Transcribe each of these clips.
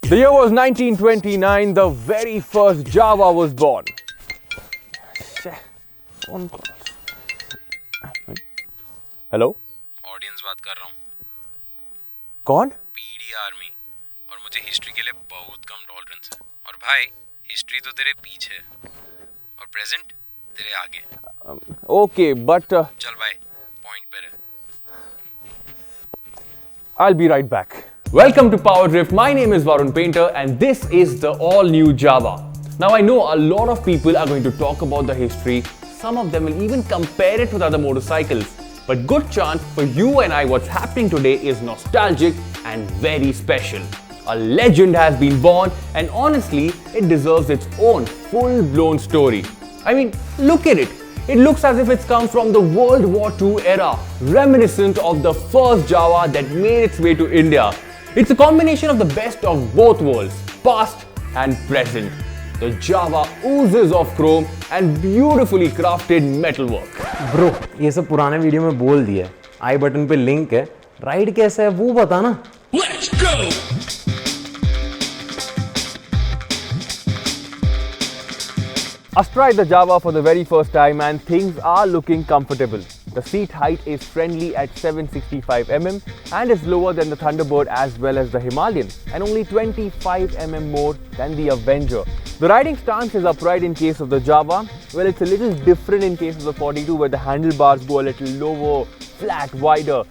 The year was 1929, the very first Jawa was born. Hello? Audience बात कर रहा हूँ. कौन? PD army. और मुझे हिस्ट्री के लिए बहुत कम टॉलरेंस है. और भाई हिस्ट्री तो तेरे पीछे है और प्रेजेंट तेरे आगे. Okay, but चल भाई पॉइंट पे रह. I'll be right back. Welcome to PowerDrift. My name is Varun Painter and this is the all-new Jawa. Now I know a lot of people are going to talk about the history. Some of them will even compare it with other motorcycles. But good chance for you and I, what's happening today is nostalgic and very special. A legend has been born and honestly, it deserves its own full-blown story. I mean, look at it. It looks as if it's come from the World War II era, reminiscent of the first Jawa that made its way to India. It's a combination of the best of both worlds, past and present. The Jawa oozes of chrome and beautifully crafted metalwork. Bro, ये सब पुराने video में बोल दिया. आई button पे link है. Ride कैसा है वो बता ना. Let's go! Astride the Jawa for the very first time and things are looking comfortable. The seat height is friendly at 765 mm and is lower than the Thunderbird as well as the Himalayan and only 25 mm more than the Avenger. The riding stance is upright in case of the Jawa. Well, it's a little different in case of the 42 where the handlebars go a little lower, flat, wider.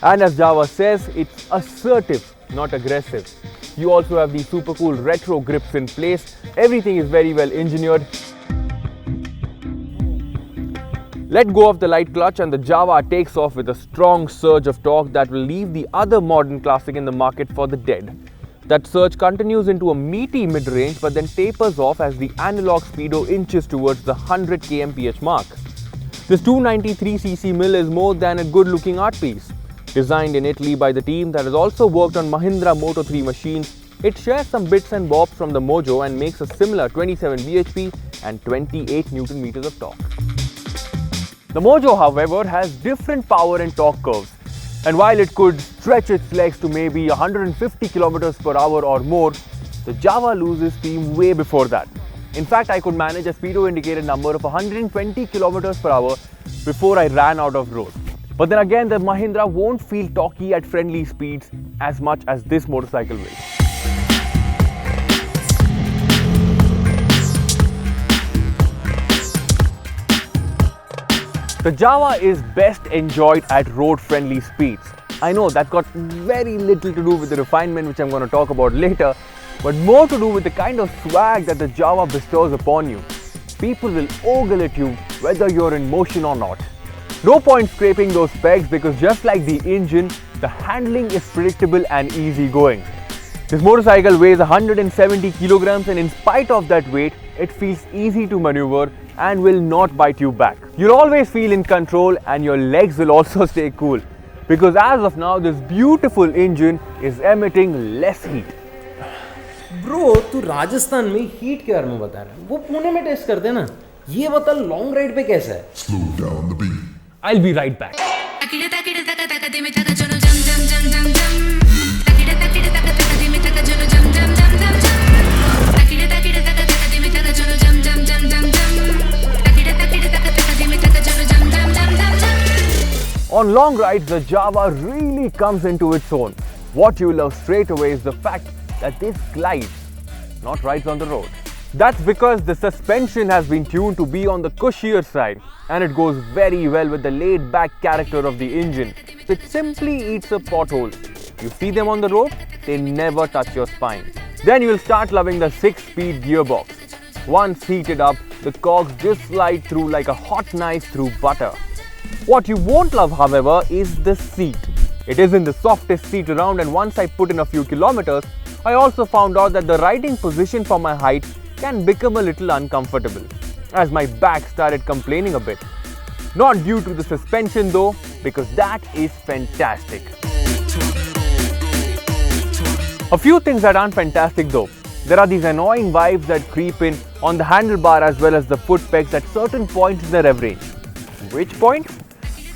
And as Jawa says, it's assertive, not aggressive. You also have these super cool retro grips in place. Everything is very well engineered. Let go of the light clutch and the Jawa takes off with a strong surge of torque that will leave the other modern classic in the market for the dead. That surge continues into a meaty mid-range but then tapers off as the analog speedo inches towards the 100 kmph mark. This 293cc mill is more than a good-looking art piece. Designed in Italy by the team that has also worked on Mahindra Moto 3 machines, it shares some bits and bobs from the Mojo and makes a similar 27 bhp and 28 Nm of torque. The Mojo, however, has different power and torque curves. And while it could stretch its legs to maybe 150 km per hour or more, the Jawa loses steam way before that. In fact, I could manage a speedo indicated number of 120 km per hour before I ran out of road. But then again, the Mahindra won't feel torquey at friendly speeds as much as this motorcycle will. The Jawa is best enjoyed at road-friendly speeds. I know that got very little to do with the refinement which I'm going to talk about later, but more to do with the kind of swag that the Jawa bestows upon you. People will ogle at you whether you're in motion or not. No point scraping those pegs because just like the engine, the handling is predictable and easy-going. This motorcycle weighs 170 kilograms and in spite of that weight, it feels easy to maneuver and will not bite you back. You'll always feel in control and your legs will also stay cool because as of now this beautiful engine is emitting less heat. Bro, तू राजस्थान में heat के बारे में बता रहा है. वो पुणे में टेस्ट करते हैं ना. ये बता लॉन्ग राइड पे कैसा है. Slow down the beat. I'll be right back. On long rides, the Jawa really comes into its own. What you love straight away is the fact that this glides, not rides on the road. That's because the suspension has been tuned to be on the cushier side and it goes very well with the laid-back character of the engine, which simply eats a pothole. You see them on the road, they never touch your spine. Then you'll start loving the 6-speed gearbox. Once heated up, the cogs just slide through like a hot knife through butter. What you won't love, however, is the seat. It isn't the softest seat around and once I put in a few kilometers, I also found out that the riding position for my height can become a little uncomfortable as my back started complaining a bit. Not due to the suspension though, because that is fantastic. A few things that aren't fantastic though. There are these annoying vibes that creep in on the handlebar as well as the foot pegs at certain points in the rev range. Which point?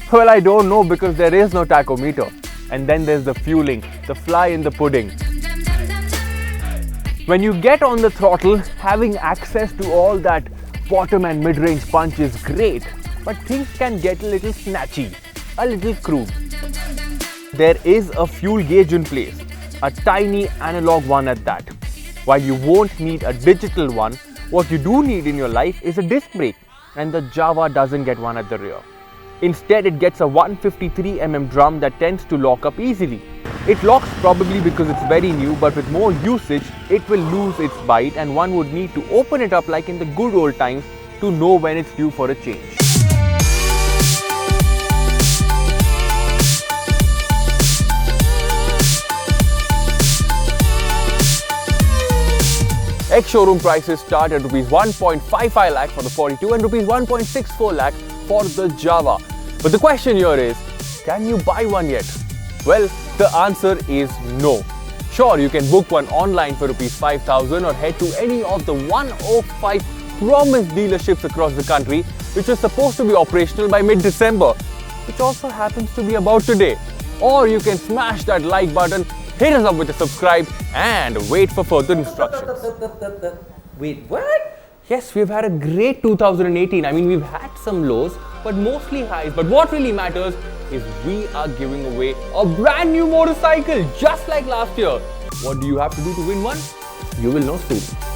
Well, I don't know because there is no tachometer. And then there's the fueling, the fly in the pudding. When you get on the throttle, having access to all that bottom and mid-range punch is great, but things can get a little snatchy, a little crude. There is a fuel gauge in place, a tiny analog one at that. While you won't need a digital one, what you do need in your life is a disc brake, and the Jawa doesn't get one at the rear. Instead, it gets a 153mm drum that tends to lock up easily. It locks probably because it's very new, but with more usage, it will lose its bite and one would need to open it up like in the good old times to know when it's due for a change. Ex-showroom prices start at Rs 1.55 lakh for the 42 and Rs 1.64 lakh for the Jawa. But the question here is, can you buy one yet? Well, the answer is no. Sure, you can book one online for Rs 5,000 or head to any of the 105 promised dealerships across the country, which was supposed to be operational by mid-December, which also happens to be about today. Or you can smash that like button, hit us up with a subscribe and wait for further instructions. Wait, what? Yes, we've had a great 2018. I mean, we've had some lows, but mostly highs. But what really matters is we are giving away a brand new motorcycle, just like last year. What do you have to do to win one? You will know soon.